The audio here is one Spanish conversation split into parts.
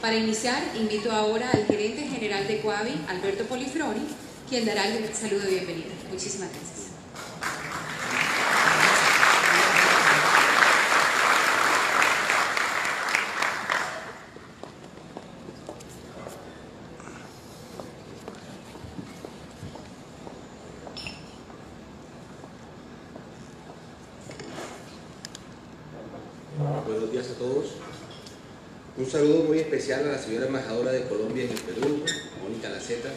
Para iniciar, invito ahora al gerente general de Coavi, Alberto Polifroni, quien dará el saludo de bienvenida. Muchísimas gracias. Buenos días a todos. Un saludo muy especial a la señora embajadora de Colombia en el Perú, Mónica Laceta,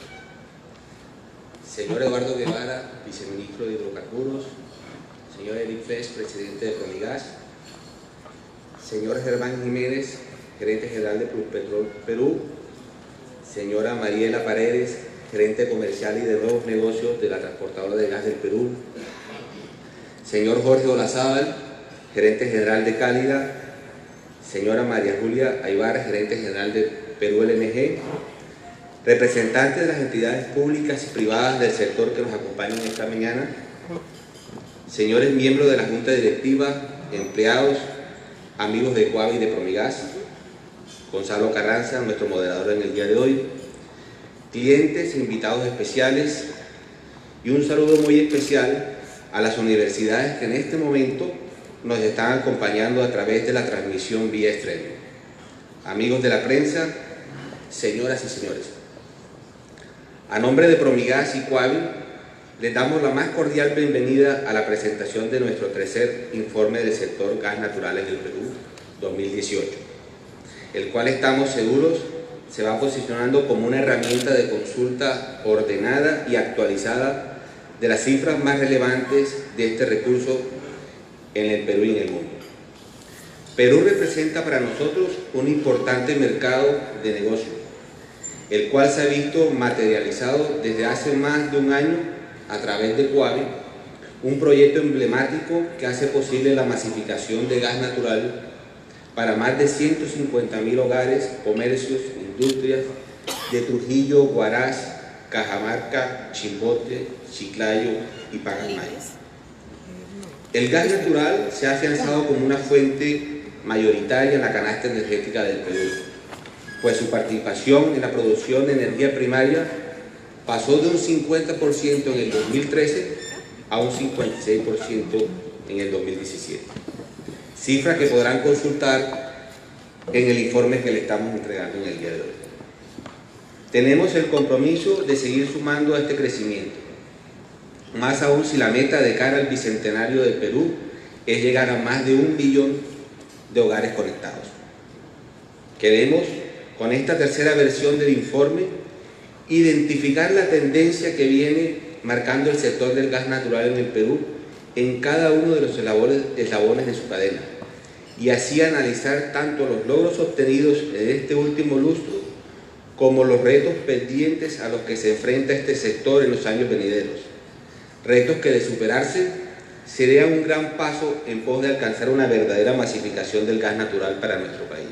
señor Eduardo Guevara, viceministro de Hidrocarburos, señor Eric Flesch, presidente de Promigas, señor Germán Jiménez, gerente general de Pluspetrol Perú, señora Mariela Paredes, gerente comercial y de nuevos negocios de la transportadora de gas del Perú, señor Jorge Olazábal, gerente general de Cálida, señora María Julia Aybar, gerente general de Perú LNG, representantes de las entidades públicas y privadas del sector que nos acompañan esta mañana, señores miembros de la Junta Directiva, empleados, amigos de Coavi y de Promigas, Gonzalo Carranza, nuestro moderador en el día de hoy, clientes e invitados especiales, y un saludo muy especial a las universidades que en este momento nos están acompañando a través de la transmisión vía streaming. Amigos de la prensa, señoras y señores, a nombre de Promigas y Coavi, les damos la más cordial bienvenida a la presentación de nuestro tercer informe del sector gas natural en el Perú 2018, el cual estamos seguros se va posicionando como una herramienta de consulta ordenada y actualizada de las cifras más relevantes de este recurso en el Perú y en el mundo. Perú representa para nosotros un importante mercado de negocio, el cual se ha visto materializado desde hace más de un año a través de Coavi, un proyecto emblemático que hace posible la masificación de gas natural para más de 150.000 hogares, comercios, industrias de Trujillo, Huaraz, Cajamarca, Chimbote, Chiclayo y Pacasmayo. El gas natural se ha afianzado como una fuente mayoritaria en la canasta energética del Perú, pues su participación en la producción de energía primaria pasó de un 50% en el 2013 a un 56% en el 2017. Cifra que podrán consultar en el informe que le estamos entregando en el día de hoy. Tenemos el compromiso de seguir sumando a este crecimiento, más aún si la meta de cara al bicentenario del Perú es llegar a más de 1 billón de hogares conectados. Queremos, con esta tercera versión del informe, identificar la tendencia que viene marcando el sector del gas natural en el Perú en cada uno de los eslabones de su cadena, y así analizar tanto los logros obtenidos en este último lustro como los retos pendientes a los que se enfrenta este sector en los años venideros. Retos que, de superarse, serían un gran paso en pos de alcanzar una verdadera masificación del gas natural para nuestro país.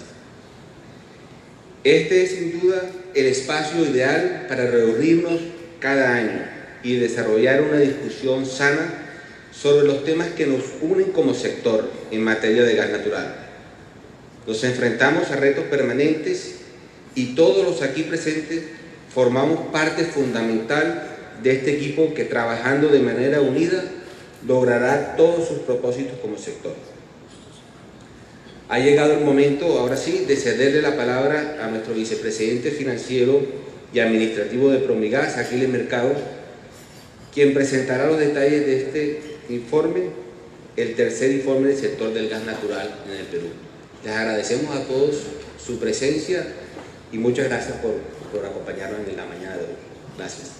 Este es sin duda el espacio ideal para reunirnos cada año y desarrollar una discusión sana sobre los temas que nos unen como sector en materia de gas natural. Nos enfrentamos a retos permanentes y todos los aquí presentes formamos parte fundamental de este equipo que, trabajando de manera unida, logrará todos sus propósitos como sector. Ha llegado el momento, ahora sí, de cederle la palabra a nuestro vicepresidente financiero y administrativo de Promigas, Aquiles Mercado, quien presentará los detalles de este informe, el tercer informe del sector del gas natural en el Perú. Les agradecemos a todos su presencia y muchas gracias por acompañarnos en la mañana de hoy. Gracias.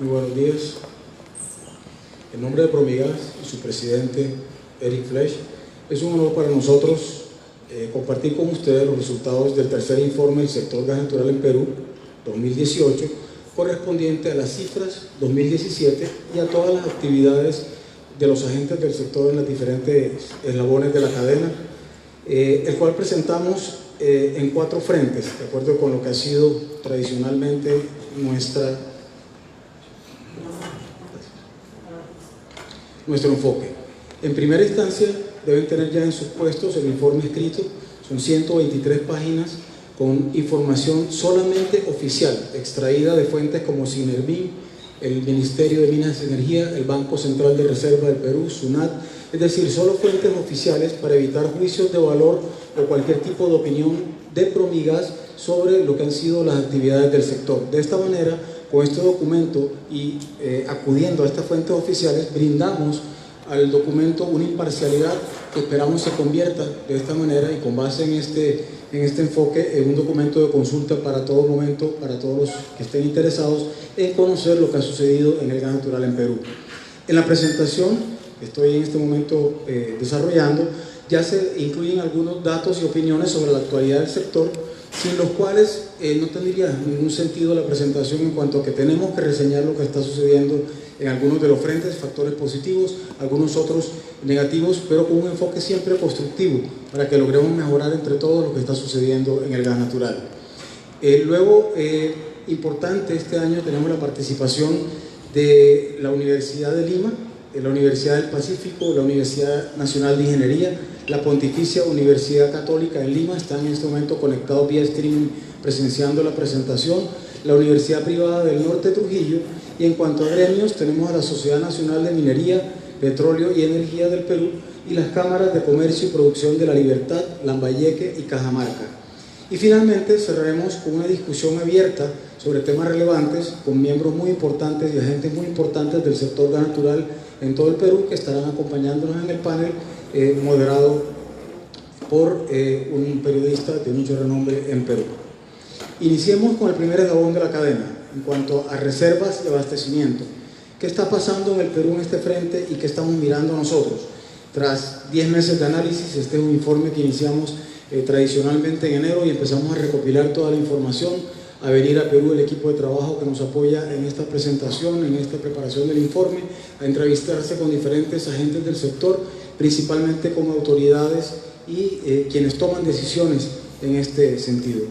Muy buenos días. En nombre de Promigas y su presidente, Eric Flesch, es un honor para nosotros compartir con ustedes los resultados del tercer informe del sector gas natural en Perú 2018, correspondiente a las cifras 2017 y a todas las actividades de los agentes del sector en los diferentes eslabones de la cadena, el cual presentamos en 4 frentes, de acuerdo con lo que ha sido tradicionalmente nuestro enfoque. En primera instancia, deben tener ya en sus puestos el informe escrito, son 123 páginas con información solamente oficial, extraída de fuentes como Sinerbin, el Ministerio de Minas y Energía, el Banco Central de Reserva del Perú, SUNAT, es decir, solo fuentes oficiales para evitar juicios de valor o cualquier tipo de opinión de Promigas sobre lo que han sido las actividades del sector. De esta manera, con este documento y acudiendo a estas fuentes oficiales, brindamos al documento una imparcialidad que esperamos se convierta de esta manera y con base en este enfoque en un documento de consulta para todo momento, para todos los que estén interesados en conocer lo que ha sucedido en el gas natural en Perú. En la presentación que estoy en este momento desarrollando, ya se incluyen algunos datos y opiniones sobre la actualidad del sector, sin los cuales no tendría ningún sentido la presentación en cuanto a que tenemos que reseñar lo que está sucediendo en algunos de los frentes, factores positivos, algunos otros negativos, pero con un enfoque siempre constructivo para que logremos mejorar entre todos lo que está sucediendo en el gas natural. Luego, importante, este año tenemos la participación de la Universidad de Lima, la Universidad del Pacífico, la Universidad Nacional de Ingeniería, la Pontificia Universidad Católica en Lima, están en este momento conectados vía streaming presenciando la presentación, la Universidad Privada del Norte de Trujillo, y en cuanto a gremios tenemos a la Sociedad Nacional de Minería, Petróleo y Energía del Perú y las cámaras de comercio y producción de La Libertad, Lambayeque y Cajamarca. Y finalmente cerraremos con una discusión abierta sobre temas relevantes con miembros muy importantes y agentes muy importantes del sector gas natural en todo el Perú que estarán acompañándonos en el panel moderado por un periodista de mucho renombre en Perú. Iniciemos con el primer eslabón de la cadena en cuanto a reservas y abastecimiento. ¿Qué está pasando en el Perú en este frente y qué estamos mirando nosotros? Tras 10 meses de análisis, este es un informe que iniciamos tradicionalmente en enero y empezamos a recopilar toda la información, a venir a Perú el equipo de trabajo que nos apoya en esta presentación, en esta preparación del informe, a entrevistarse con diferentes agentes del sector, principalmente con autoridades y quienes toman decisiones en este sentido.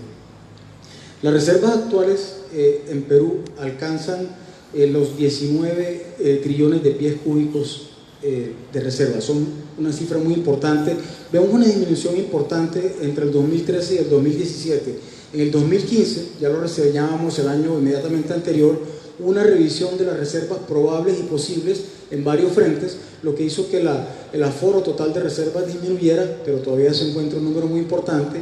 Las reservas actuales en Perú alcanzan los 19 trillones de pies cúbicos de reservas, son una cifra muy importante. Vemos una disminución importante entre el 2013 y el 2017. En el 2015, ya lo reseñábamos el año inmediatamente anterior, una revisión de las reservas probables y posibles en varios frentes, lo que hizo que el aforo total de reservas disminuyera, pero todavía se encuentra un número muy importante.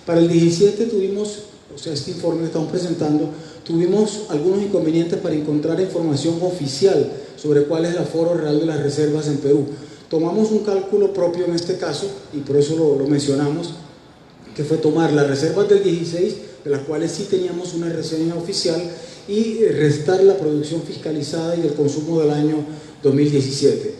Para el 17 tuvimos, o sea, este informe que estamos presentando, tuvimos algunos inconvenientes para encontrar información oficial sobre cuál es el aforo real de las reservas en Perú. Tomamos un cálculo propio en este caso, y por eso lo mencionamos, que fue tomar las reservas del 16, de las cuales sí teníamos una reseña oficial, y restar la producción fiscalizada y el consumo del año 2017.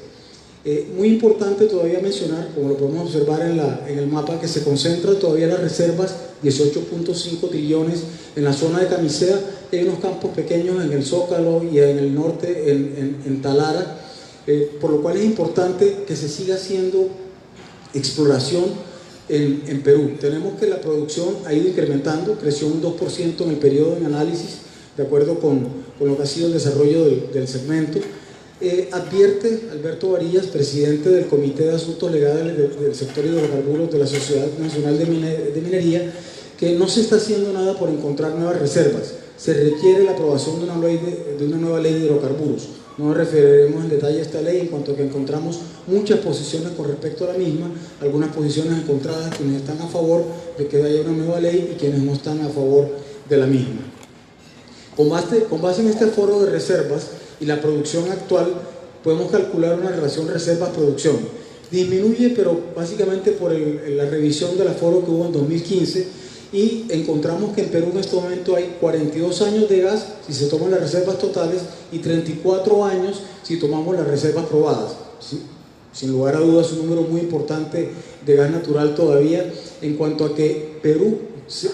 Muy importante todavía mencionar, como lo podemos observar en el mapa, que se concentran todavía las reservas, 18.5 trillones en la zona de Camisea. Hay unos campos pequeños en el Zócalo y en el norte, en Talara, por lo cual es importante que se siga haciendo exploración en Perú. Tenemos que la producción ha ido incrementando, creció un 2% en el periodo en análisis, de acuerdo con lo que ha sido el desarrollo del segmento. Advierte Alberto Varillas, presidente del Comité de Asuntos Legales del Sector Hidrocarburos de la Sociedad Nacional de Minería, que no se está haciendo nada por encontrar nuevas reservas. Se requiere la aprobación de una nueva ley de hidrocarburos. No nos referiremos en detalle a esta ley en cuanto a que encontramos muchas posiciones con respecto a la misma, algunas posiciones encontradas, quienes están a favor de que haya una nueva ley y quienes no están a favor de la misma. Con base en este aforo de reservas y la producción actual, podemos calcular una relación reservas-producción. Disminuye, pero básicamente por la revisión del aforo que hubo en 2015, y encontramos que en Perú en este momento hay 42 años de gas si se toman las reservas totales y 34 años si tomamos las reservas probadas, ¿sí? Sin lugar a dudas un número muy importante de gas natural todavía, en cuanto a que Perú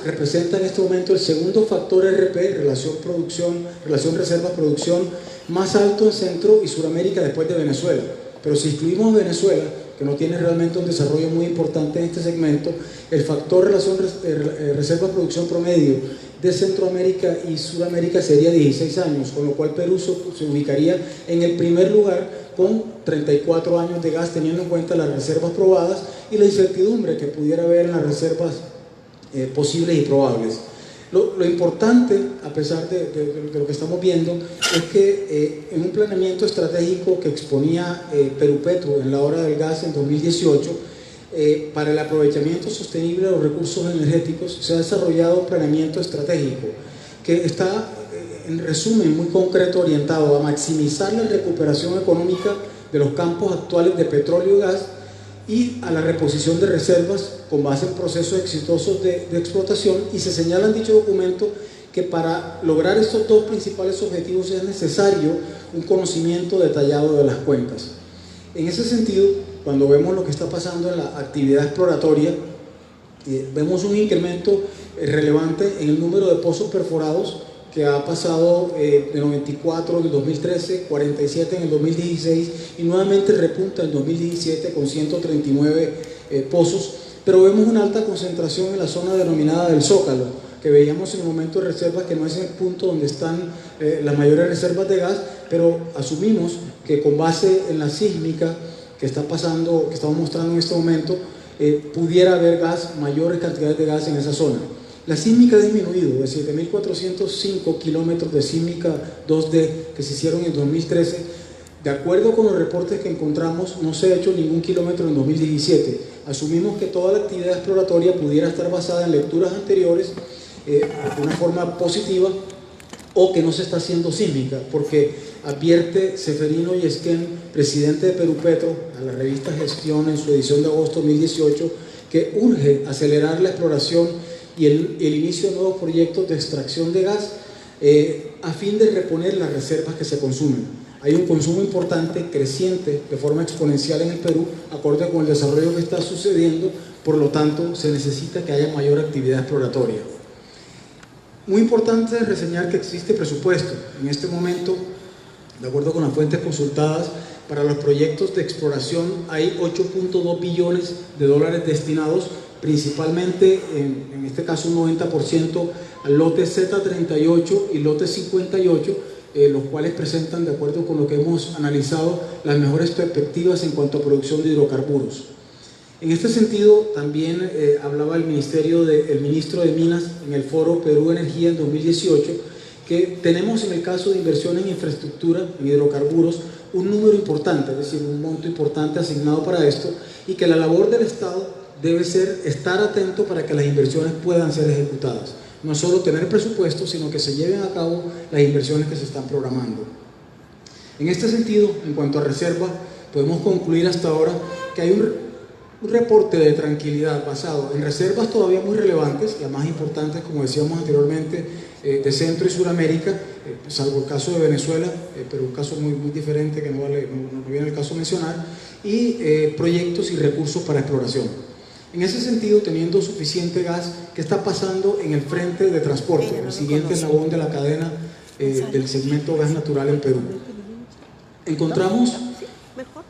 representa en este momento el segundo factor RP, relación reservas-producción, más alto en Centro y Suramérica después de Venezuela. Pero si excluimos Venezuela, que no tiene realmente un desarrollo muy importante en este segmento, el factor reserva-producción promedio de Centroamérica y Suramérica sería 16 años, con lo cual Perú se ubicaría en el primer lugar con 34 años de gas, teniendo en cuenta las reservas probadas y la incertidumbre que pudiera haber en las reservas posibles y probables. Lo importante, a pesar de lo que estamos viendo, es que en un planeamiento estratégico que exponía Perupetro en la hora del gas en 2018, para el aprovechamiento sostenible de los recursos energéticos, se ha desarrollado un planeamiento estratégico que está, en resumen, muy concreto, orientado a maximizar la recuperación económica de los campos actuales de petróleo y gas y a la reposición de reservas con base en procesos exitosos de explotación, y se señala en dicho documento que para lograr estos dos principales objetivos es necesario un conocimiento detallado de las cuencas. En ese sentido, cuando vemos lo que está pasando en la actividad exploratoria, vemos un incremento relevante en el número de pozos perforados, que ha pasado de 94 en el 2013, 47 en el 2016 y nuevamente repunta en 2017 con 139 pozos, pero vemos una alta concentración en la zona denominada del Zócalo, que veíamos en el momento de reservas que no es el punto donde están las mayores reservas de gas, pero asumimos que con base en la sísmica que está pasando, que estamos mostrando en este momento, pudiera haber gas, mayores cantidades de gas en esa zona. La sísmica ha disminuido de 7.405 kilómetros de sísmica 2D que se hicieron en 2013. De acuerdo con los reportes que encontramos, no se ha hecho ningún kilómetro en 2017. Asumimos que toda la actividad exploratoria pudiera estar basada en lecturas anteriores de una forma positiva, o que no se está haciendo sísmica, porque advierte Seferino Yesquén, presidente de Perupetro, a la revista Gestión en su edición de agosto de 2018, que urge acelerar la exploración y el inicio de nuevos proyectos de extracción de gas a fin de reponer las reservas que se consumen. Hay un consumo importante, creciente, de forma exponencial en el Perú, acorde con el desarrollo que está sucediendo, por lo tanto se necesita que haya mayor actividad exploratoria. Muy importante reseñar que existe presupuesto. En este momento, de acuerdo con las fuentes consultadas, para los proyectos de exploración hay 8.2 billones de dólares destinados, principalmente, en este caso un 90%, al lote Z38 y lote 58, los cuales presentan, de acuerdo con lo que hemos analizado, las mejores perspectivas en cuanto a producción de hidrocarburos. En este sentido, también hablaba el ministro de Minas en el foro Perú Energía en 2018, que tenemos en el caso de inversión en infraestructura, en hidrocarburos, un número importante, es decir, un monto importante asignado para esto, y que la labor del Estado debe ser estar atento para que las inversiones puedan ser ejecutadas. No solo tener presupuesto, sino que se lleven a cabo las inversiones que se están programando. En este sentido, en cuanto a reserva, podemos concluir hasta ahora que hay un reporte de tranquilidad basado en reservas todavía muy relevantes, las más importantes, como decíamos anteriormente, de Centro y Suramérica, salvo el caso de Venezuela, pero un caso muy diferente que no viene el caso mencionar, y proyectos y recursos para exploración. En ese sentido, teniendo suficiente gas, ¿qué está pasando en el frente de transporte, el siguiente eslabón de la cadena del segmento gas natural en Perú? Encontramos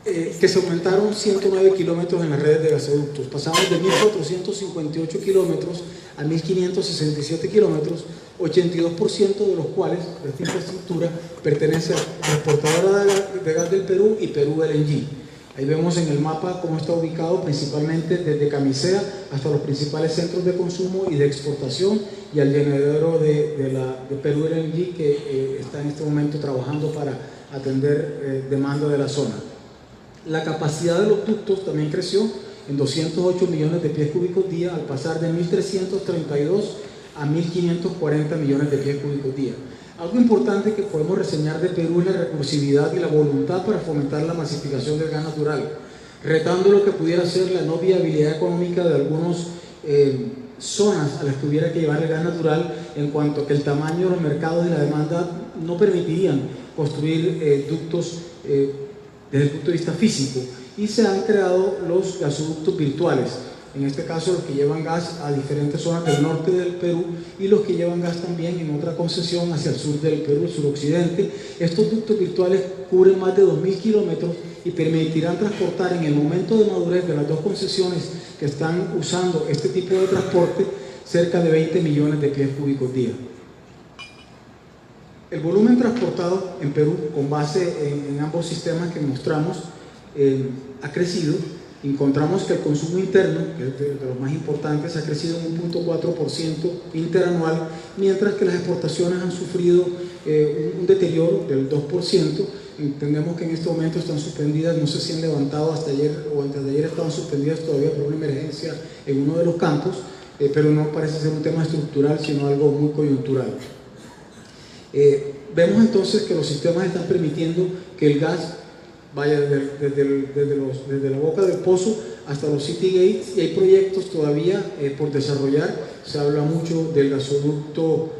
que se aumentaron 109 kilómetros en las redes de gasoductos. Pasamos de 1.458 kilómetros a 1.567 kilómetros, 82% de los cuales esta infraestructura pertenece a la exportadora de gas del Perú y Perú LNG. Ahí vemos en el mapa cómo está ubicado, principalmente desde Camisea hasta los principales centros de consumo y de exportación, y al llenadero de Perú LNG, que está en este momento trabajando para atender demanda de la zona. La capacidad de los ductos también creció en 208 millones de pies cúbicos día, al pasar de 1.332 a 1.540 millones de pies cúbicos día. Algo importante que podemos reseñar de Perú es la recursividad y la voluntad para fomentar la masificación del gas natural, retando lo que pudiera ser la no viabilidad económica de algunos zonas a las que hubiera que llevar el gas natural, en cuanto a que el tamaño de los mercados y la demanda no permitirían construir ductos desde el punto de vista físico, y se han creado los gasoductos virtuales, en este caso los que llevan gas a diferentes zonas del norte del Perú y los que llevan gas también en otra concesión hacia el sur del Perú, el suroccidente. Estos ductos virtuales cubren más de 2.000 kilómetros y permitirán transportar en el momento de madurez de las dos concesiones que están usando este tipo de transporte cerca de 20 millones de pies cúbicos día. El volumen transportado en Perú, con base en ambos sistemas que mostramos, ha crecido. Encontramos que el consumo interno, que es de los más importantes, ha crecido en 1.4% interanual, mientras que las exportaciones han sufrido un deterioro del 2%. Entendemos que en este momento están suspendidas, no sé si han levantado hasta ayer o antes de ayer, estaban suspendidas todavía por una emergencia en uno de los campos, pero no parece ser un tema estructural, sino algo muy coyuntural. Vemos entonces que los sistemas están permitiendo que el gas vaya desde la boca del pozo hasta los city gates, y hay proyectos todavía por desarrollar. Se habla mucho del gasoducto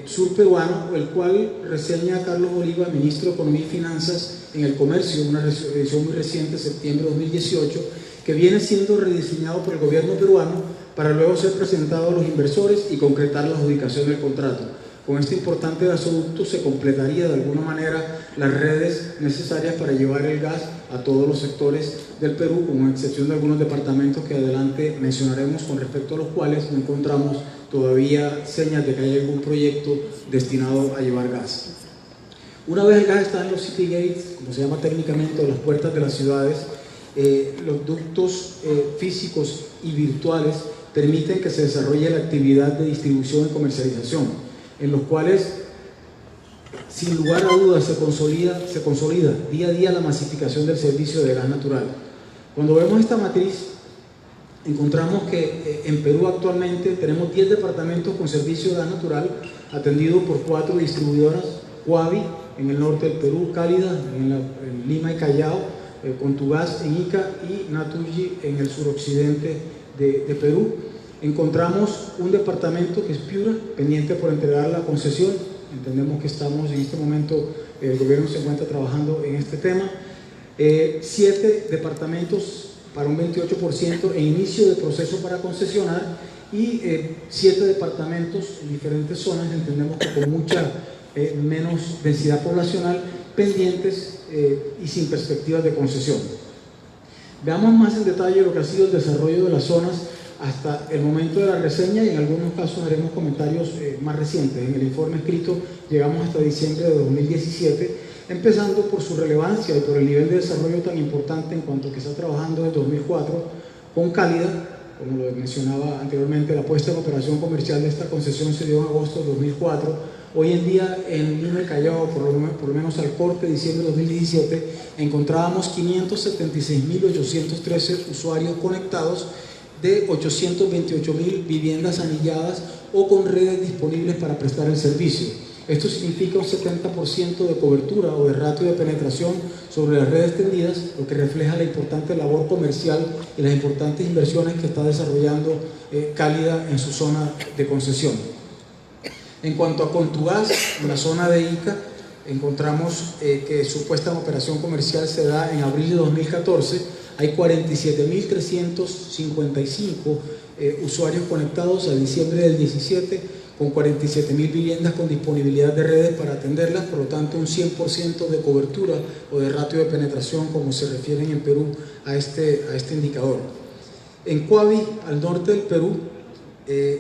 sur peruano, el cual reseña Carlos Oliva, ministro de Economía y Finanzas en el Comercio, una edición muy reciente, septiembre de 2018, que viene siendo rediseñado por el gobierno peruano para luego ser presentado a los inversores y concretar la adjudicación del contrato. Con este importante gasoducto se completaría de alguna manera las redes necesarias para llevar el gas a todos los sectores del Perú, con excepción de algunos departamentos que adelante mencionaremos, con respecto a los cuales no encontramos todavía señas de que haya algún proyecto destinado a llevar gas. Una vez el gas está en los city gates, como se llama técnicamente, o las puertas de las ciudades, los ductos físicos y virtuales permiten que se desarrolle la actividad de distribución y comercialización, en los cuales, sin lugar a dudas, se consolida día a día la masificación del servicio de gas natural. Cuando vemos esta matriz, encontramos que en Perú actualmente tenemos 10 departamentos con servicio de gas natural, atendidos por 4 distribuidoras: Cuavi en el norte del Perú, Cálida en Lima y Callao, Contugas en Ica y Naturgy en el suroccidente de Perú. Encontramos un departamento que es Piura, pendiente por entregar la concesión. Entendemos que estamos en este momento, el gobierno se encuentra trabajando en este tema. 7 departamentos para un 28% en inicio de proceso para concesionar, y 7 departamentos en diferentes zonas, entendemos que con mucha menos densidad poblacional, pendientes y sin perspectivas de concesión. Veamos más en detalle lo que ha sido el desarrollo de las zonas hasta el momento de la reseña, y en algunos casos haremos comentarios más recientes. En el informe escrito llegamos hasta diciembre de 2017, empezando por su relevancia y por el nivel de desarrollo tan importante, en cuanto que está trabajando desde 2004 con Cálida. Como lo mencionaba anteriormente, la puesta en operación comercial de esta concesión se dio en agosto de 2004. Hoy en día en Lima y Callao, por lo menos al corte de diciembre de 2017, encontrábamos 576.813 usuarios conectados, de 828.000 viviendas anilladas o con redes disponibles para prestar el servicio. Esto significa un 70% de cobertura o de ratio de penetración sobre las redes tendidas, lo que refleja la importante labor comercial y las importantes inversiones que está desarrollando Cálida en su zona de concesión. En cuanto a Contugas, en la zona de Ica, encontramos que su puesta en operación comercial se da en abril de 2014. Hay 47.355 usuarios conectados a diciembre del 17, con 47.000 viviendas con disponibilidad de redes para atenderlas, por lo tanto un 100% de cobertura o de ratio de penetración, como se refieren en Perú a este indicador. En Cuavi, al norte del Perú,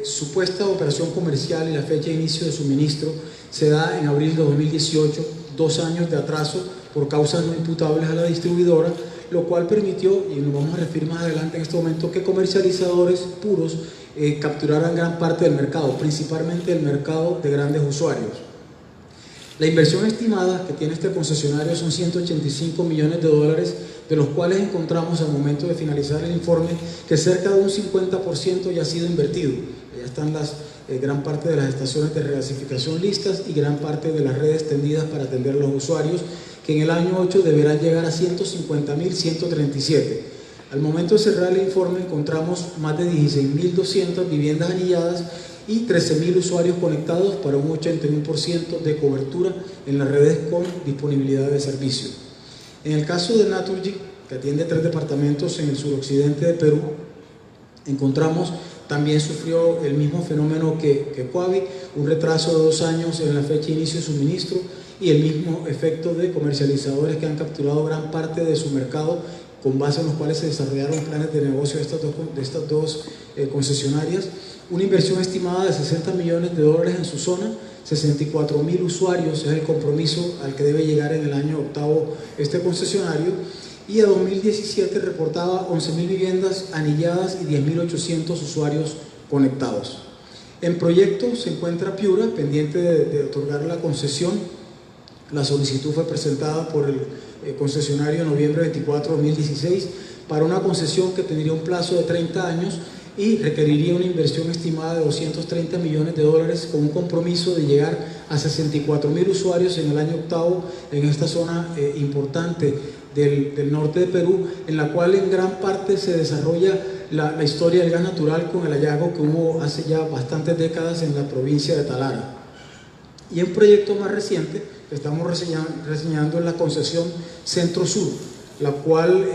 su puesta de operación comercial y la fecha de inicio de suministro se da en abril de 2018, 2 años de atraso por causas no imputables a la distribuidora, lo cual permitió, y nos vamos a referir más adelante en este momento, que comercializadores puros capturaran gran parte del mercado, principalmente el mercado de grandes usuarios. La inversión estimada que tiene este concesionario son $185 millones, de los cuales encontramos al momento de finalizar el informe que cerca de un 50% ya ha sido invertido. Ya están gran parte de las estaciones de regasificación listas y gran parte de las redes tendidas para atender a los usuarios, que en el año 8 deberán llegar a 150.137. Al momento de cerrar el informe encontramos más de 16.200 viviendas anilladas y 13.000 usuarios conectados para un 81% de cobertura en las redes con disponibilidad de servicio. En el caso de Naturgy, que atiende 3 departamentos en el suroccidente de Perú, encontramos también sufrió el mismo fenómeno que Coavi, un retraso de 2 años en la fecha de inicio de suministro y el mismo efecto de comercializadores que han capturado gran parte de su mercado, con base en los cuales se desarrollaron planes de negocio de estas dos concesionarias. Una inversión estimada de $60 millones en su zona, 64.000 usuarios es el compromiso al que debe llegar en el año octavo este concesionario, y a 2017 reportaba 11.000 viviendas anilladas y 10.800 usuarios conectados. En proyecto se encuentra Piura, pendiente de otorgar la concesión. La solicitud fue presentada por el concesionario en noviembre 24 de 2016 para una concesión que tendría un plazo de 30 años y requeriría una inversión estimada de $230 millones con un compromiso de llegar a 64.000 usuarios en el año octavo en esta zona importante del norte de Perú, en la cual en gran parte se desarrolla la historia del gas natural con el hallazgo que hubo hace ya bastantes décadas en la provincia de Talara. Y un proyecto más reciente que estamos reseñando es la concesión Centro-Sur, la cual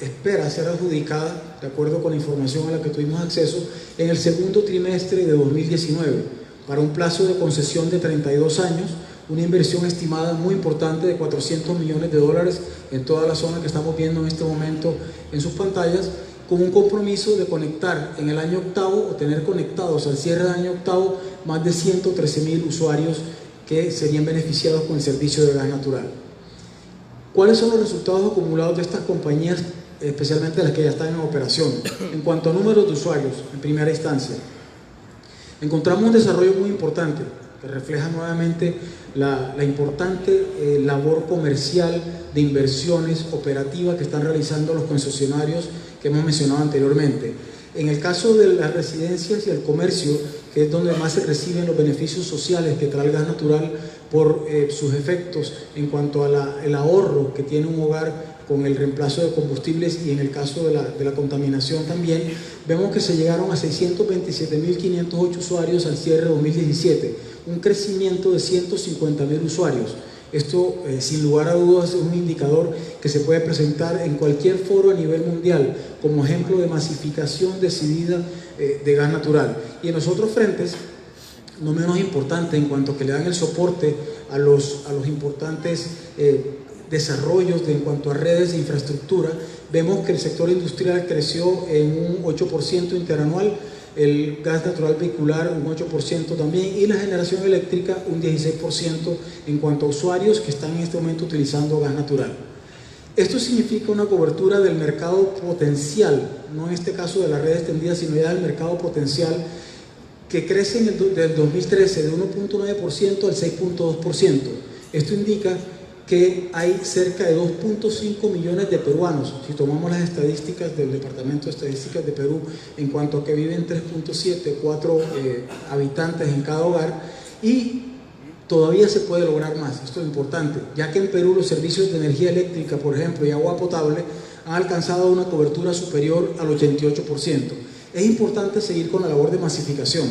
espera ser adjudicada, de acuerdo con la información a la que tuvimos acceso, en el segundo trimestre de 2019, para un plazo de concesión de 32 años, una inversión estimada muy importante de $400 millones en toda la zona que estamos viendo en este momento en sus pantallas, con un compromiso de conectar en el año octavo o tener conectados al cierre del año octavo más de 113.000 usuarios que serían beneficiados con el servicio de gas natural. ¿Cuáles son los resultados acumulados de estas compañías, especialmente las que ya están en operación? En cuanto a números de usuarios, en primera instancia, encontramos un desarrollo muy importante que refleja nuevamente la importante labor comercial de inversiones operativas que están realizando los concesionarios que hemos mencionado anteriormente. En el caso de las residencias y el comercio, que es donde más se reciben los beneficios sociales que trae el gas natural por sus efectos en cuanto al ahorro que tiene un hogar con el reemplazo de combustibles, y en el caso de la contaminación también, vemos que se llegaron a 627.508 usuarios al cierre de 2017, un crecimiento de 150.000 usuarios. Esto, sin lugar a dudas, es un indicador que se puede presentar en cualquier foro a nivel mundial como ejemplo de masificación decidida de gas natural. Y en los otros frentes, no menos importante en cuanto que le dan el soporte a los importantes desarrollos en cuanto a redes de infraestructura, vemos que el sector industrial creció en un 8% interanual, el gas natural vehicular un 8% también, y la generación eléctrica un 16% en cuanto a usuarios que están en este momento utilizando gas natural. Esto significa una cobertura del mercado potencial, no en este caso de la red extendida, sino ya del mercado potencial, que crece del 2013 de 1.9% al 6.2%. Esto indica que hay cerca de 2.5 millones de peruanos, si tomamos las estadísticas del Departamento de Estadísticas de Perú, en cuanto a que viven 3.7, 4 habitantes en cada hogar, y todavía se puede lograr más. Esto es importante, ya que en Perú los servicios de energía eléctrica, por ejemplo, y agua potable han alcanzado una cobertura superior al 88%. Es importante seguir con la labor de masificación.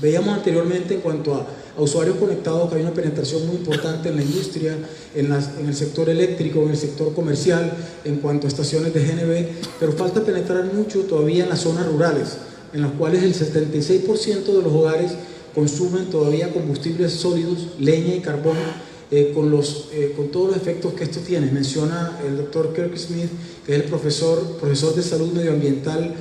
Veíamos anteriormente en cuanto a usuarios conectados que hay una penetración muy importante en la industria, en el sector eléctrico, en el sector comercial, en cuanto a estaciones de GNB, pero falta penetrar mucho todavía en las zonas rurales, en las cuales el 76% de los hogares consumen todavía combustibles sólidos, leña y carbón, con todos los efectos que esto tiene. Menciona el doctor Kirk Smith, que es el profesor de salud medioambiental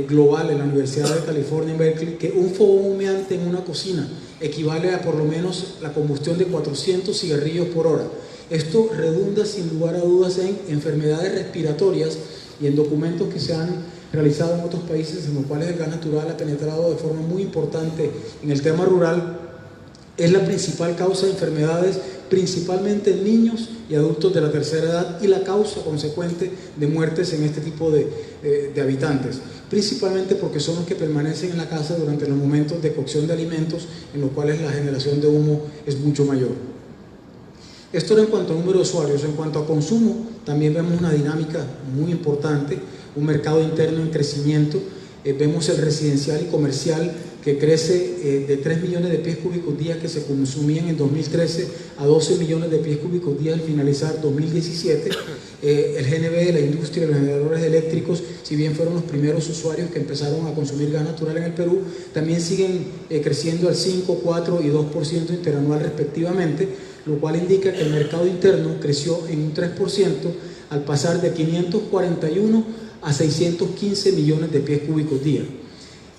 global en la Universidad de California en Berkeley, que un fogón humeante en una cocina equivale a por lo menos la combustión de 400 cigarrillos por hora. Esto redunda sin lugar a dudas en enfermedades respiratorias, y en documentos que se han realizado en otros países en los cuales el gas natural ha penetrado de forma muy importante en el tema rural, es la principal causa de enfermedades, principalmente en niños y adultos de la tercera edad, y la causa consecuente de muertes en este tipo de habitantes, principalmente porque son los que permanecen en la casa durante los momentos de cocción de alimentos, en los cuales la generación de humo es mucho mayor. Esto era en cuanto a número de usuarios. En cuanto a consumo, también vemos una dinámica muy importante, un mercado interno en crecimiento. Vemos el residencial y comercial que crece de 3 millones de pies cúbicos día que se consumían en 2013 a 12 millones de pies cúbicos día al finalizar 2017. El GNB, la industria de los generadores eléctricos, si bien fueron los primeros usuarios que empezaron a consumir gas natural en el Perú, también siguen creciendo al 5, 4 y 2% interanual respectivamente, lo cual indica que el mercado interno creció en un 3% al pasar de 541 a 615 millones de pies cúbicos día.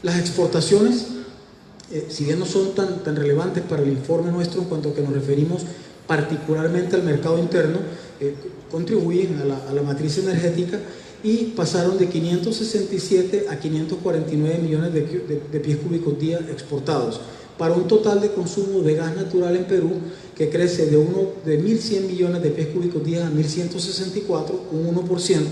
Las exportaciones, si bien no son tan relevantes para el informe nuestro en cuanto a que nos referimos particularmente al mercado interno, contribuyen a la matriz energética y pasaron de 567 a 549 millones de pies cúbicos día exportados, para un total de consumo de gas natural en Perú que crece de 1.100 millones de pies cúbicos día a 1.164, un 1%,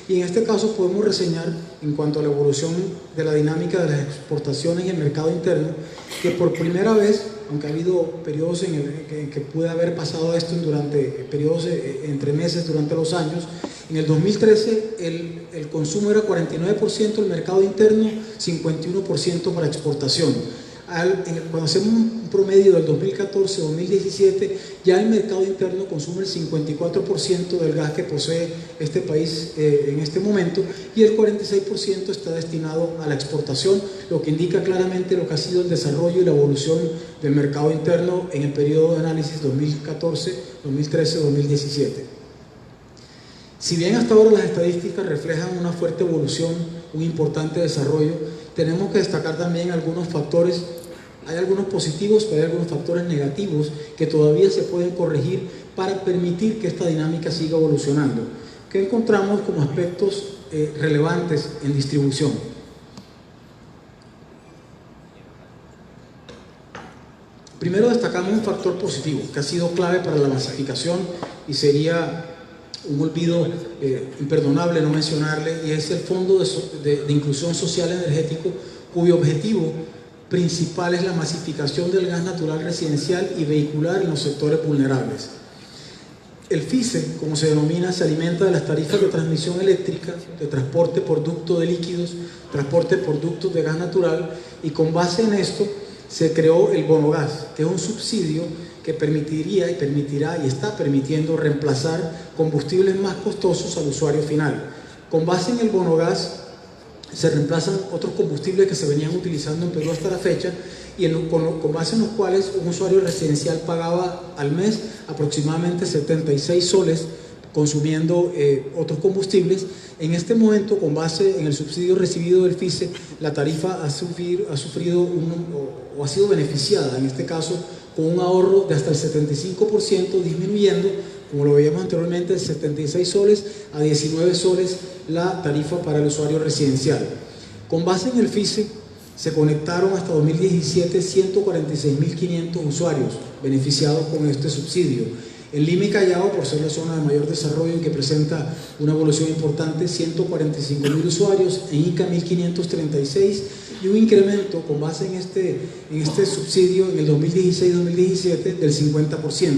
y en este caso podemos reseñar, en cuanto a la evolución de la dinámica de las exportaciones y el mercado interno, que por primera vez, aunque ha habido periodos en que puede haber pasado esto durante periodos entre meses durante los años, en el 2013 el consumo era 49%, el mercado interno 51% para exportación. Cuando hacemos un promedio del 2014-2017, ya el mercado interno consume el 54% del gas que posee este país en este momento, y el 46% está destinado a la exportación, lo que indica claramente lo que ha sido el desarrollo y la evolución del mercado interno en el periodo de análisis 2014, 2013, 2017. Si bien hasta ahora las estadísticas reflejan una fuerte evolución, un importante desarrollo, tenemos que destacar también algunos factores. Hay algunos positivos, pero hay algunos factores negativos que todavía se pueden corregir para permitir que esta dinámica siga evolucionando. ¿Qué encontramos como aspectos relevantes en distribución? Primero destacamos un factor positivo que ha sido clave para la masificación y sería un olvido imperdonable no mencionarle, y es el Fondo de Inclusión Social Energético, cuyo objetivo principal es la masificación del gas natural residencial y vehicular en los sectores vulnerables. El FICE, como se denomina, se alimenta de las tarifas de transmisión eléctrica, de transporte por ducto de líquidos, transporte por ductos de gas natural, y con base en esto se creó el bono gas, que es un subsidio que permitirá y está permitiendo reemplazar combustibles más costosos al usuario final. Con base en el bono gas se reemplazan otros combustibles que se venían utilizando en Perú hasta la fecha, y con base en los cuales un usuario residencial pagaba al mes aproximadamente 76 soles consumiendo otros combustibles. En este momento, con base en el subsidio recibido del FICE, la tarifa ha sufrido o ha sido beneficiada, en este caso, con un ahorro de hasta el 75%, disminuyendo, como lo veíamos anteriormente, de 76 soles a 19 soles la tarifa para el usuario residencial. Con base en el FICE, se conectaron hasta 2017 146.500 usuarios beneficiados con este subsidio. En Lima y Callao, por ser la zona de mayor desarrollo y que presenta una evolución importante, 145.000 usuarios, en Ica 1.536, y un incremento con base en este subsidio en el 2016-2017 del 50%.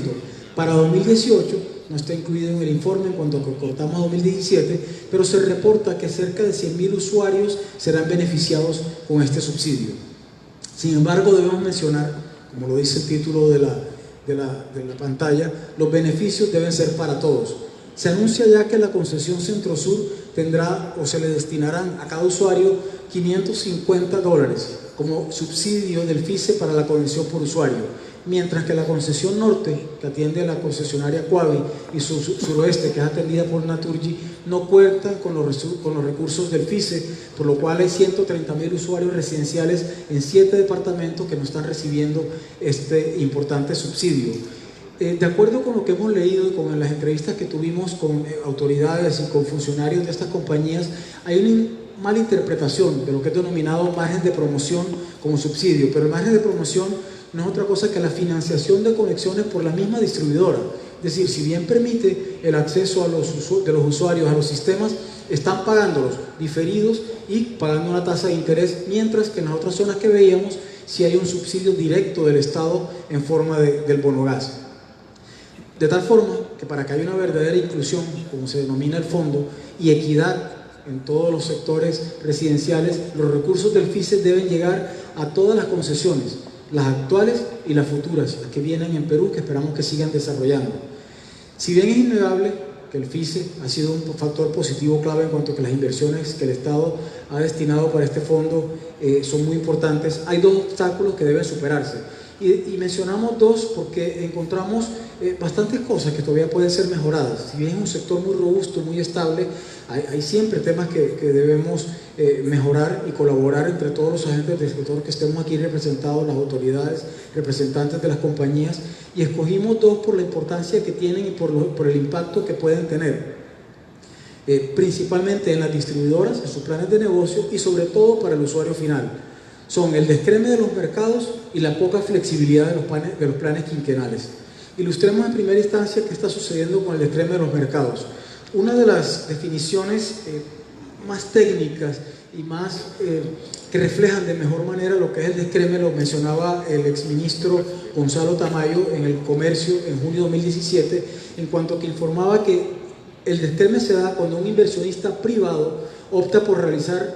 Para 2018 no está incluido en el informe en cuanto a que cortamos 2017, pero se reporta que cerca de 100.000 usuarios serán beneficiados con este subsidio. Sin embargo, debemos mencionar, como lo dice el título de la pantalla, los beneficios deben ser para todos. Se anuncia ya que la concesión Centro-Sur tendrá o se le destinarán a cada usuario $550 como subsidio del FICE para la conexión por usuario, mientras que la concesión norte, que atiende a la concesionaria Quavi, y suroeste, que es atendida por Naturgy, no cuentan con los recursos del FICE, por lo cual hay 130.000 usuarios residenciales en 7 departamentos que no están recibiendo este importante subsidio. De acuerdo con lo que hemos leído y con las entrevistas que tuvimos con autoridades y con funcionarios de estas compañías, hay una mala interpretación de lo que es denominado margen de promoción como subsidio, pero el margen de promoción no es otra cosa que la financiación de conexiones por la misma distribuidora. Es decir, si bien permite el acceso de los usuarios a los sistemas, están pagándolos diferidos y pagando una tasa de interés, mientras que en las otras zonas que veíamos sí hay un subsidio directo del Estado en forma del bono gas. De tal forma que para que haya una verdadera inclusión, como se denomina el fondo, y equidad en todos los sectores residenciales, los recursos del FICE deben llegar a todas las concesiones, las actuales y las futuras, las que vienen en Perú, que esperamos que sigan desarrollando. Si bien es innegable que el FICE ha sido un factor positivo clave en cuanto a que las inversiones que el Estado ha destinado para este fondo son muy importantes, hay dos obstáculos que deben superarse. Y mencionamos dos porque encontramos bastantes cosas que todavía pueden ser mejoradas. Si bien es un sector muy robusto, muy estable, hay siempre temas que debemos mejorar y colaborar entre todos los agentes del sector que estemos aquí representados, las autoridades, representantes de las compañías, y escogimos dos por la importancia que tienen y por el impacto que pueden tener. Principalmente en las distribuidoras, en sus planes de negocio y sobre todo para el usuario final. Son el descreme de los mercados y la poca flexibilidad de los planes quinquenales. Ilustremos en primera instancia qué está sucediendo con el descreme de los mercados. Una de las definiciones más técnicas y más que reflejan de mejor manera lo que es el descreme lo mencionaba el exministro Gonzalo Tamayo en el Comercio en junio de 2017, en cuanto que informaba que el descreme se da cuando un inversionista privado opta por realizar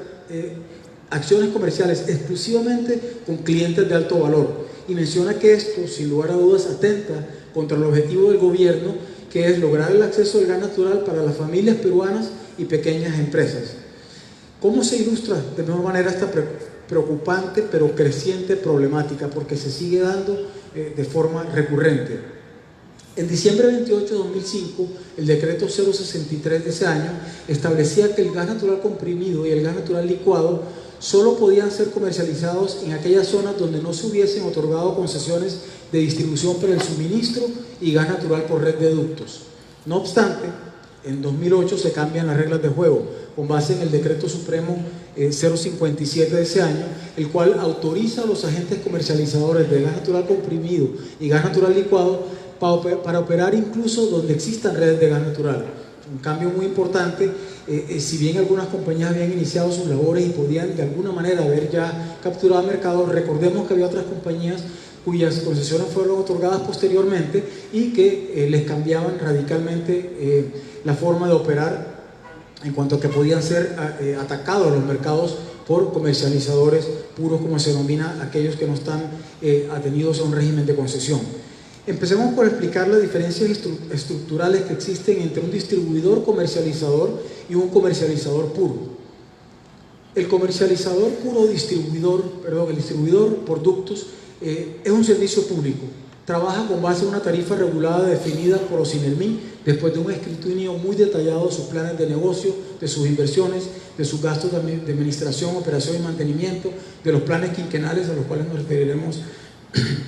acciones comerciales exclusivamente con clientes de alto valor, y menciona que esto sin lugar a dudas atenta contra el objetivo del gobierno, que es lograr el acceso al gas natural para las familias peruanas y pequeñas empresas. ¿Cómo se ilustra de mejor manera esta preocupante pero creciente problemática? Porque se sigue dando de forma recurrente. En diciembre 28 de 2005, el decreto 063 de ese año establecía que el gas natural comprimido y el gas natural licuado solo podían ser comercializados en aquellas zonas donde no se hubiesen otorgado concesiones de distribución para el suministro y gas natural por red de ductos. No obstante, en 2008 se cambian las reglas de juego con base en el decreto supremo 057 de ese año, el cual autoriza a los agentes comercializadores de gas natural comprimido y gas natural licuado para operar incluso donde existan redes de gas natural. Un cambio muy importante. Si bien algunas compañías habían iniciado sus labores y podían de alguna manera haber ya capturado mercados, recordemos que había otras compañías cuyas concesiones fueron otorgadas posteriormente y que les cambiaban radicalmente la forma de operar, en cuanto a que podían ser atacados los mercados por comercializadores puros, como se denomina aquellos que no están atenidos a un régimen de concesión. Empecemos por explicar las diferencias estructurales que existen entre un distribuidor comercializador y un comercializador puro. El comercializador puro, el distribuidor por ductos, es un servicio público. Trabaja con base en una tarifa regulada definida por OCINELMIN después de un escrutinio muy detallado de sus planes de negocio, de sus inversiones, de sus gastos de administración, operación y mantenimiento, de los planes quinquenales a los cuales nos referiremos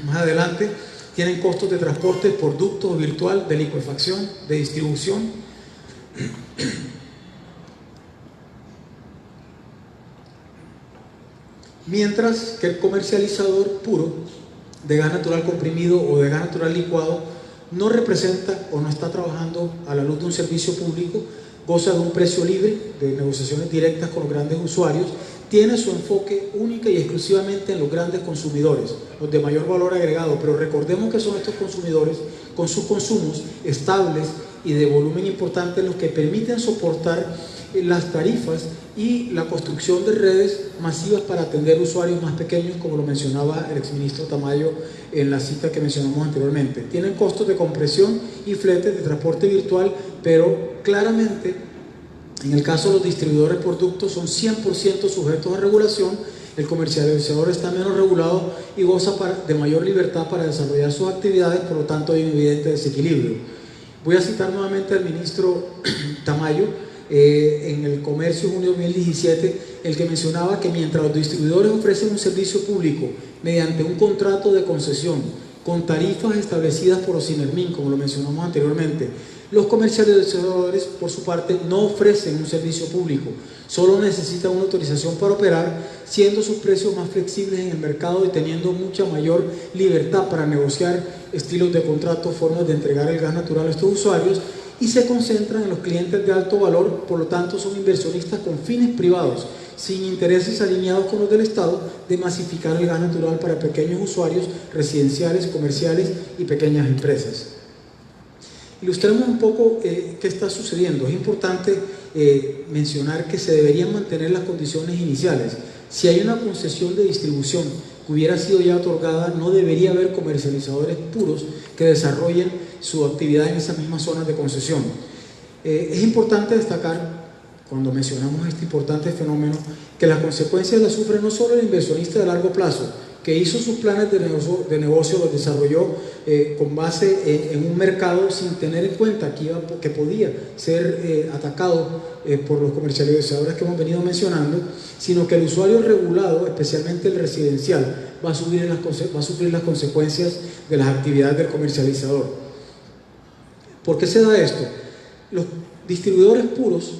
más adelante. Tienen costos de transporte por ducto virtual, de licuefacción, de distribución. Mientras que el comercializador puro de gas natural comprimido o de gas natural licuado no representa o no está trabajando a la luz de un servicio público, goza de un precio libre, de negociaciones directas con los grandes usuarios, tiene su enfoque única y exclusivamente en los grandes consumidores, los de mayor valor agregado, pero recordemos que son estos consumidores con sus consumos estables y de volumen importante los que permiten soportar las tarifas y la construcción de redes masivas para atender usuarios más pequeños, como lo mencionaba el exministro Tamayo en la cita que mencionamos anteriormente. Tienen costos de compresión y fletes de transporte virtual, pero claramente en el caso de los distribuidores por ductos son 100% sujetos a regulación. El comercializador está menos regulado y goza de mayor libertad para desarrollar sus actividades, por lo tanto hay un evidente desequilibrio. Voy a citar nuevamente al ministro Tamayo en el Comercio junio de 2017, el que mencionaba que mientras los distribuidores ofrecen un servicio público mediante un contrato de concesión con tarifas establecidas por OCINELMIN, como lo mencionamos anteriormente, los comercializadores, por su parte, no ofrecen un servicio público, solo necesitan una autorización para operar, siendo sus precios más flexibles en el mercado y teniendo mucha mayor libertad para negociar estilos de contrato, formas de entregar el gas natural a estos usuarios, y se concentran en los clientes de alto valor. Por lo tanto son inversionistas con fines privados, sin intereses alineados con los del Estado, de masificar el gas natural para pequeños usuarios residenciales, comerciales y pequeñas empresas. Ilustremos un poco qué está sucediendo. Es importante mencionar que se deberían mantener las condiciones iniciales. Si hay una concesión de distribución que hubiera sido ya otorgada, no debería haber comercializadores puros que desarrollen su actividad en esas mismas zonas de concesión. Es importante destacar, cuando mencionamos este importante fenómeno, que las consecuencias las sufre no solo el inversionista de largo plazo, que hizo sus planes de negocio, los desarrolló con base en un mercado sin tener en cuenta que podía ser atacado por los comercializadores que hemos venido mencionando, sino que el usuario regulado, especialmente el residencial, va a sufrir las consecuencias de las actividades del comercializador. ¿Por qué se da esto? Los distribuidores puros,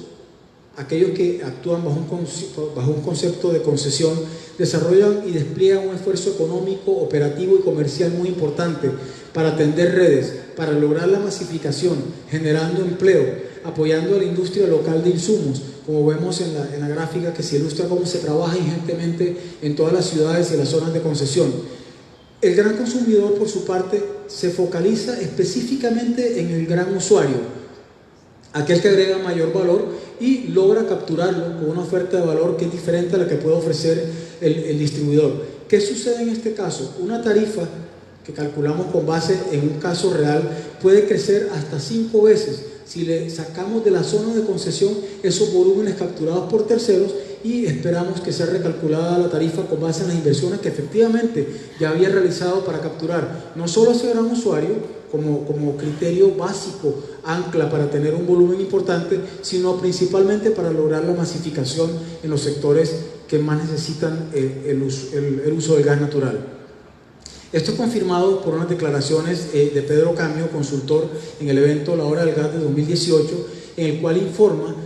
aquellos que actúan bajo un concepto de concesión, desarrollan y despliegan un esfuerzo económico, operativo y comercial muy importante para atender redes, para lograr la masificación, generando empleo, apoyando a la industria local de insumos, como vemos en la gráfica que se ilustra cómo se trabaja ingentemente en todas las ciudades y las zonas de concesión. El gran consumidor, por su parte, se focaliza específicamente en el gran usuario, aquel que agrega mayor valor y logra capturarlo con una oferta de valor que es diferente a la que puede ofrecer el distribuidor. ¿Qué sucede en este caso? Una tarifa que calculamos con base en un caso real puede crecer hasta 5 veces si le sacamos de la zona de concesión esos volúmenes capturados por terceros y esperamos que sea recalculada la tarifa con base en las inversiones que efectivamente ya había realizado para capturar no solo a ese gran usuario como criterio básico, ancla para tener un volumen importante, sino principalmente para lograr la masificación en los sectores que más necesitan el uso del gas natural. Esto es confirmado por unas declaraciones de Pedro Camio, consultor en el evento La Hora del Gas de 2018, en el cual informa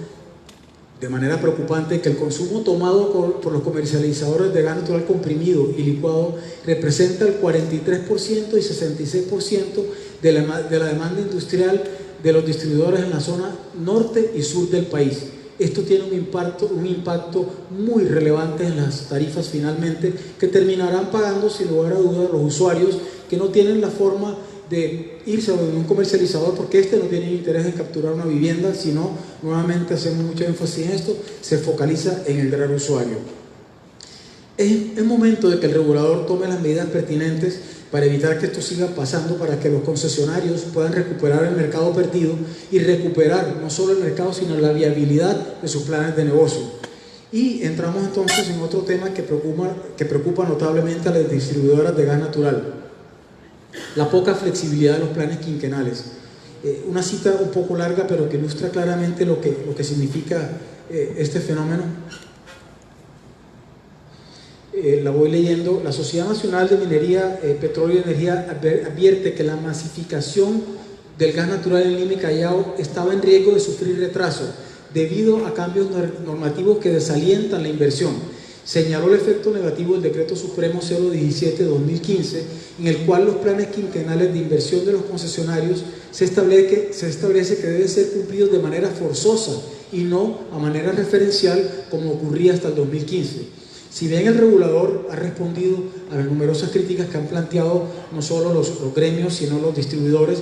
de manera preocupante que el consumo tomado por los comercializadores de gas natural comprimido y licuado representa el 43% y 66% de la demanda industrial de los distribuidores en la zona norte y sur del país. Esto tiene un impacto muy relevante en las tarifas finalmente, que terminarán pagando sin lugar a dudas los usuarios que no tienen la forma de irse a un comercializador porque este no tiene interés en capturar una vivienda, sino, nuevamente hacemos mucho énfasis en esto, se focaliza en el gran usuario. Es momento de que el regulador tome las medidas pertinentes para evitar que esto siga pasando, para que los concesionarios puedan recuperar el mercado perdido y recuperar no solo el mercado, sino la viabilidad de sus planes de negocio. Y entramos entonces en otro tema que preocupa notablemente a las distribuidoras de gas natural: la poca flexibilidad de los planes quinquenales. Una cita un poco larga, pero que ilustra claramente lo que significa este fenómeno. La voy leyendo. La Sociedad Nacional de Minería, Petróleo y Energía advierte que la masificación del gas natural en Lima y Callao estaba en riesgo de sufrir retraso debido a cambios normativos que desalientan la inversión. Señaló el efecto negativo del Decreto Supremo 017-2015, en el cual los planes quinquenales de inversión de los concesionarios se establece que deben ser cumplidos de manera forzosa y no a manera referencial como ocurría hasta el 2015. Si bien el regulador ha respondido a las numerosas críticas que han planteado no solo los gremios, sino los distribuidores,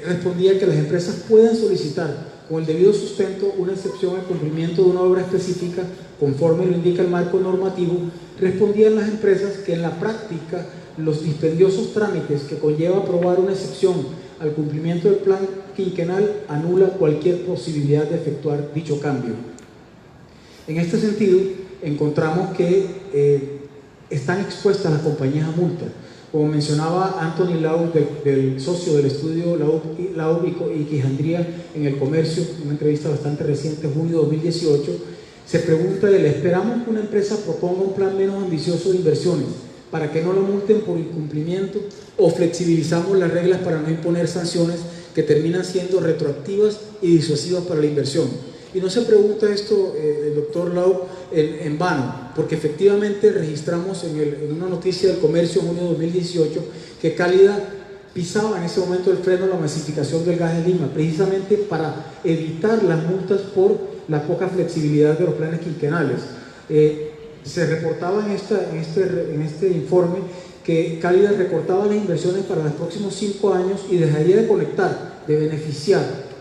respondía que las empresas pueden solicitar con el debido sustento una excepción al cumplimiento de una obra específica conforme lo indica el marco normativo. Respondían las empresas que en la práctica los dispendiosos trámites que conlleva aprobar una excepción al cumplimiento del plan quinquenal anula cualquier posibilidad de efectuar dicho cambio. En este sentido, encontramos que están expuestas las compañías a multa. Como mencionaba Anthony Laub, del socio del estudio Laub y Quijandría en el Comercio, una entrevista bastante reciente, junio de 2018, se pregunta: ¿le esperamos que una empresa proponga un plan menos ambicioso de inversiones para que no la multen por incumplimiento, o flexibilizamos las reglas para no imponer sanciones que terminan siendo retroactivas y disuasivas para la inversión? Y no se pregunta esto el doctor Laub en vano, porque efectivamente registramos en una noticia del Comercio en junio de 2018 que Cálida pisaba en ese momento el freno a la masificación del gas en Lima, precisamente para evitar las multas por la poca flexibilidad de los planes quinquenales. Se reportaba en este informe que Cálida recortaba las inversiones para los próximos 5 años y dejaría de conectar, de beneficiar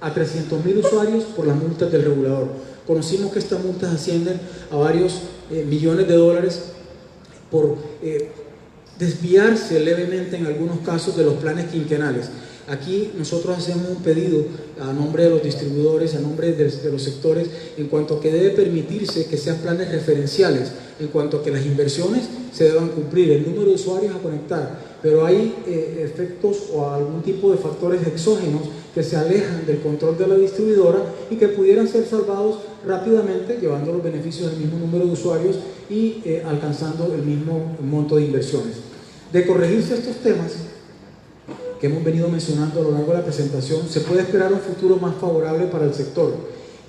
a 300.000 usuarios por las multas del regulador. Conocimos que estas multas ascienden a varios millones de dólares por desviarse levemente en algunos casos de los planes quinquenales. Aquí nosotros hacemos un pedido a nombre de los distribuidores, a nombre de los sectores, en cuanto a que debe permitirse que sean planes referenciales, en cuanto a que las inversiones se deban cumplir, el número de usuarios a conectar, pero hay efectos o algún tipo de factores exógenos que se alejan del control de la distribuidora y que pudieran ser salvados rápidamente, llevando los beneficios del mismo número de usuarios y alcanzando el mismo monto de inversiones. De corregirse estos temas que hemos venido mencionando a lo largo de la presentación, se puede esperar un futuro más favorable para el sector,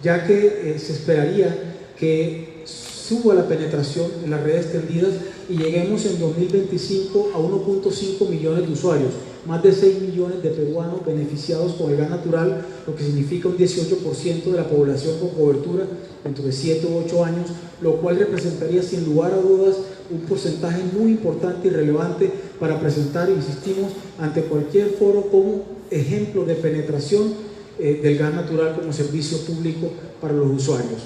ya que se esperaría que suba la penetración en las redes tendidas y lleguemos en 2025 a 1.5 millones de usuarios, más de 6 millones de peruanos beneficiados con el gas natural, lo que significa un 18% de la población con cobertura dentro de 7 u 8 años, lo cual representaría sin lugar a dudas un porcentaje muy importante y relevante para presentar, insistimos, ante cualquier foro como ejemplo de penetración del gas natural como servicio público para los usuarios.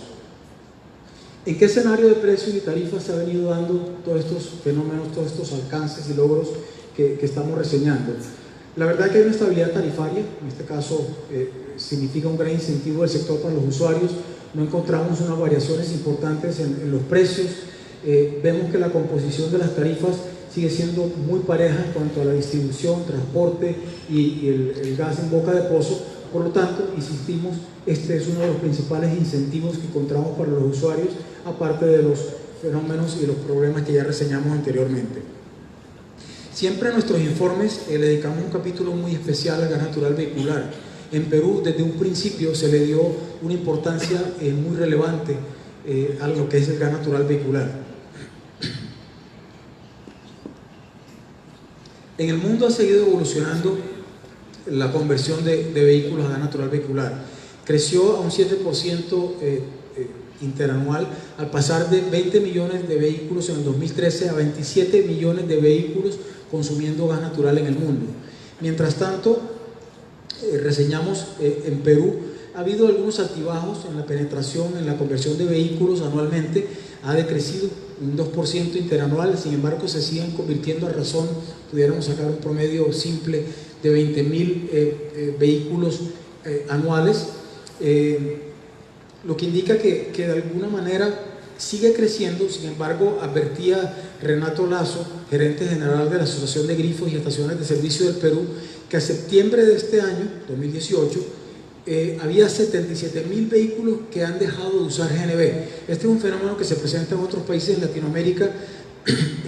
¿En qué escenario de precios y tarifas se ha venido dando todos estos fenómenos, todos estos alcances y logros que estamos reseñando? La verdad que hay una estabilidad tarifaria, en este caso significa un gran incentivo del sector para los usuarios, no encontramos unas variaciones importantes en los precios, vemos que la composición de las tarifas sigue siendo muy pareja en cuanto a la distribución, transporte y el gas en boca de pozo. Por lo tanto, insistimos, este es uno de los principales incentivos que encontramos para los usuarios, aparte de los fenómenos y los problemas que ya reseñamos anteriormente. Siempre en nuestros informes le dedicamos un capítulo muy especial al gas natural vehicular. En Perú, desde un principio, se le dio una importancia muy relevante a lo que es el gas natural vehicular. En el mundo ha seguido evolucionando la conversión de vehículos a gas natural vehicular. Creció a un 7% interanual, al pasar de 20 millones de vehículos en el 2013 a 27 millones de vehículos consumiendo gas natural en el mundo. Mientras tanto, reseñamos en Perú, ha habido algunos altibajos en la penetración, en la conversión de vehículos anualmente, ha decrecido un 2% interanual, sin embargo se siguen convirtiendo a razón, pudiéramos sacar un promedio simple de 20.000 vehículos anuales, lo que indica que de alguna manera sigue creciendo. Sin embargo, advertía Renato Lazo, gerente general de la Asociación de Grifos y Estaciones de Servicio del Perú, que a septiembre de este año, 2018, había 77.000 vehículos que han dejado de usar GNV. Este es un fenómeno que se presenta en otros países de Latinoamérica,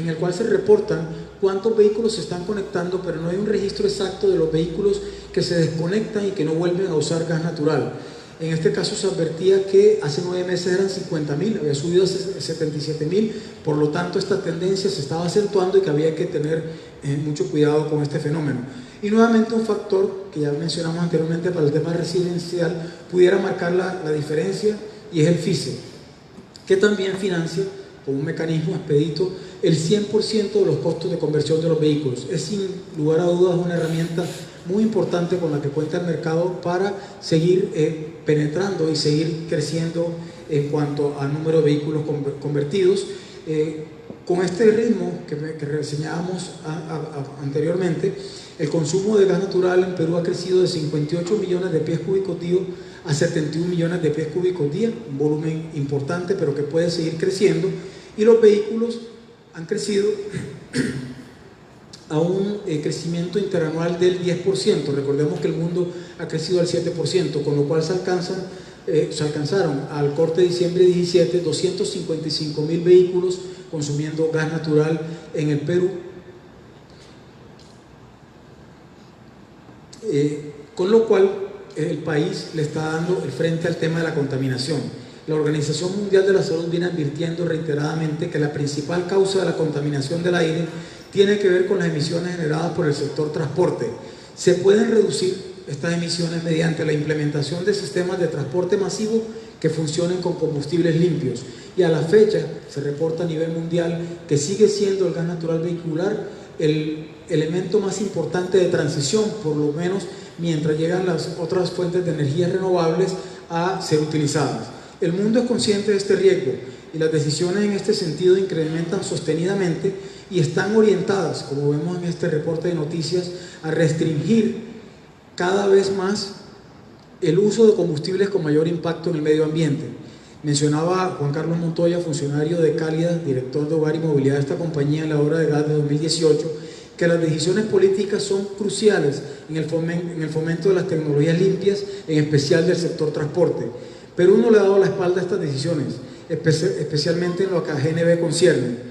en el cual se reportan cuántos vehículos se están conectando, pero no hay un registro exacto de los vehículos que se desconectan y que no vuelven a usar gas natural. En este caso se advertía que hace 9 meses eran 50.000, había subido a 77.000, por lo tanto esta tendencia se estaba acentuando y que había que tener mucho cuidado con este fenómeno. Y nuevamente un factor que ya mencionamos anteriormente para el tema residencial pudiera marcar la diferencia, y es el FICE, que también financia con un mecanismo expedito el 100% de los costos de conversión de los vehículos. Es sin lugar a dudas una herramienta muy importante con la que cuenta el mercado para seguir penetrando y seguir creciendo en cuanto al número de vehículos convertidos. Con este ritmo que reseñábamos anteriormente, el consumo de gas natural en Perú ha crecido de 58 millones de pies cúbicos día a 71 millones de pies cúbicos día, un volumen importante pero que puede seguir creciendo, y los vehículos han crecido a un crecimiento interanual del 10%. Recordemos que el mundo ha crecido al 7%, con lo cual se alcanzaron al corte de diciembre 17 255.000 vehículos consumiendo gas natural en el Perú, con lo cual el país le está dando el frente al tema de la contaminación. La Organización Mundial de la Salud viene advirtiendo reiteradamente que la principal causa de la contaminación del aire tiene que ver con las emisiones generadas por el sector transporte. Se pueden reducir estas emisiones mediante la implementación de sistemas de transporte masivo que funcionen con combustibles limpios, y a la fecha se reporta a nivel mundial que sigue siendo el gas natural vehicular el elemento más importante de transición, por lo menos mientras llegan las otras fuentes de energías renovables a ser utilizadas. El mundo es consciente de este riesgo y las decisiones en este sentido incrementan sostenidamente y están orientadas, como vemos en este reporte de noticias, a restringir cada vez más el uso de combustibles con mayor impacto en el medio ambiente. Mencionaba Juan Carlos Montoya, funcionario de Cálida, director de Hogar y Movilidad de esta compañía en la obra de gas de 2018, que las decisiones políticas son cruciales en el fomento de las tecnologías limpias, en especial del sector transporte. Perú no le ha dado la espalda a estas decisiones, especialmente en lo que a GNB concierne.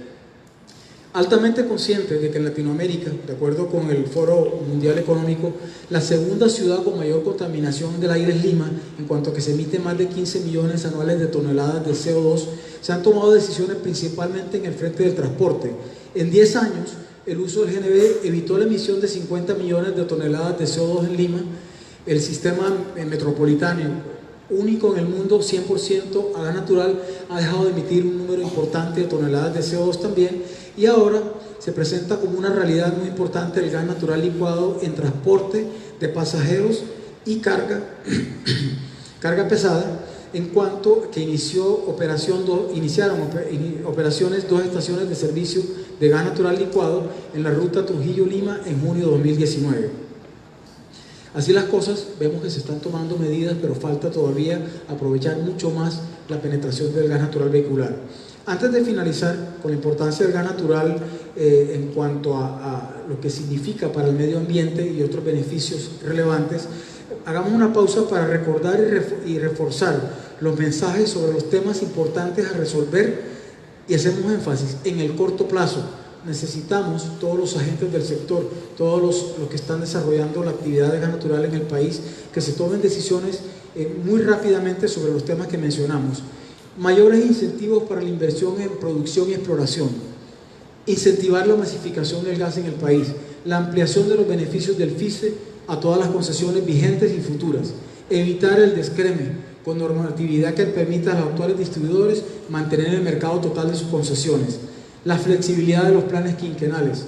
Altamente conscientes de que en Latinoamérica, de acuerdo con el Foro Mundial Económico, la segunda ciudad con mayor contaminación del aire es Lima, en cuanto a que se emiten más de 15 millones anuales de toneladas de CO2, se han tomado decisiones principalmente en el frente del transporte. En 10 años, el uso del GNB evitó la emisión de 50 millones de toneladas de CO2 en Lima. El sistema metropolitano, único en el mundo, 100% a gas natural, ha dejado de emitir un número importante de toneladas de CO2 también, y ahora se presenta como una realidad muy importante el gas natural licuado en transporte de pasajeros y carga pesada, en cuanto que iniciaron operaciones 2 estaciones de servicio de gas natural licuado en la ruta Trujillo-Lima en junio de 2019. Así las cosas, vemos que se están tomando medidas, pero falta todavía aprovechar mucho más la penetración del gas natural vehicular. Antes de finalizar con la importancia del gas natural en cuanto a lo que significa para el medio ambiente y otros beneficios relevantes, hagamos una pausa para recordar y reforzar los mensajes sobre los temas importantes a resolver y hacemos énfasis en el corto plazo. Necesitamos todos los agentes del sector, todos los que están desarrollando la actividad de gas natural en el país, que se tomen decisiones muy rápidamente sobre los temas que mencionamos. Mayores incentivos para la inversión en producción y exploración, incentivar la masificación del gas en el país, la ampliación de los beneficios del FICE a todas las concesiones vigentes y futuras, evitar el descreme con normatividad que permita a los actuales distribuidores mantener el mercado total de sus concesiones, la flexibilidad de los planes quinquenales,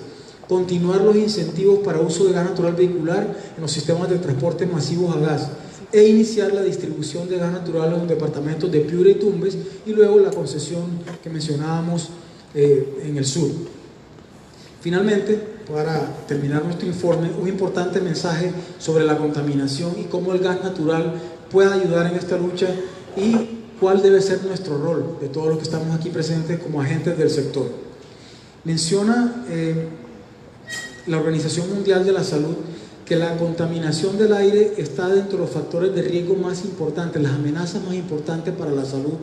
continuar los incentivos para uso de gas natural vehicular en los sistemas de transporte masivos a gas, e iniciar la distribución de gas natural en los departamentos de Piura y Tumbes y luego la concesión que mencionábamos en el sur. Finalmente, para terminar nuestro informe, un importante mensaje sobre la contaminación y cómo el gas natural puede ayudar en esta lucha y cuál debe ser nuestro rol de todos los que estamos aquí presentes como agentes del sector. Menciona la Organización Mundial de la Salud que la contaminación del aire está dentro de los factores de riesgo más importantes, las amenazas más importantes para la salud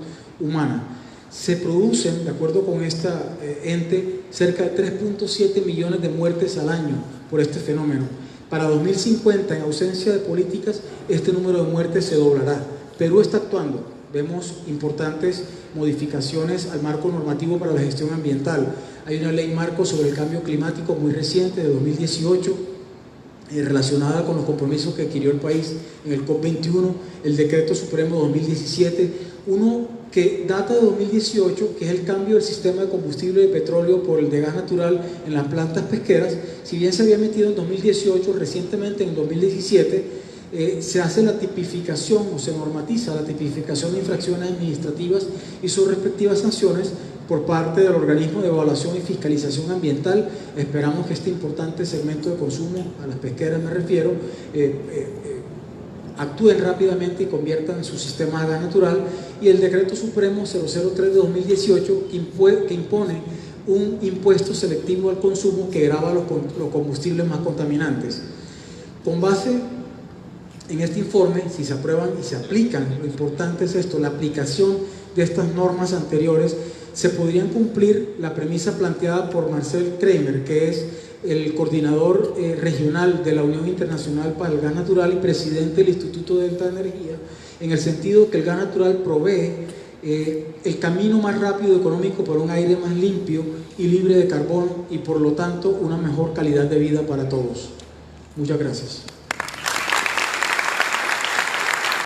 humana. Se producen, de acuerdo con esta ente, cerca de 3.7 millones de muertes al año por este fenómeno. Para 2050, en ausencia de políticas, este número de muertes se doblará. Perú está actuando. Vemos importantes modificaciones al marco normativo para la gestión ambiental. Hay una ley marco sobre el cambio climático muy reciente, de 2018, relacionada con los compromisos que adquirió el país en el COP21, el Decreto Supremo 2017, uno que data de 2018, que es el cambio del sistema de combustible de petróleo por el de gas natural en las plantas pesqueras. Si bien se había metido en 2018, recientemente en 2017, se hace la tipificación o se normatiza la tipificación de infracciones administrativas y sus respectivas sanciones por parte del organismo de evaluación y fiscalización ambiental. Esperamos que este importante segmento de consumo, a las pesqueras me refiero, actúen rápidamente y conviertan su sistema a gas natural, y el Decreto Supremo 003 de 2018 que impone un impuesto selectivo al consumo que grava los combustibles más contaminantes. Con base en este informe, si se aprueban y se aplican, lo importante es esto, la aplicación de estas normas anteriores, se podrían cumplir la premisa planteada por Marcel Kramer, que es el coordinador regional de la Unión Internacional para el Gas Natural y presidente del Instituto de Alta Energía, en el sentido que el gas natural provee el camino más rápido y económico para un aire más limpio y libre de carbono y por lo tanto una mejor calidad de vida para todos. Muchas gracias.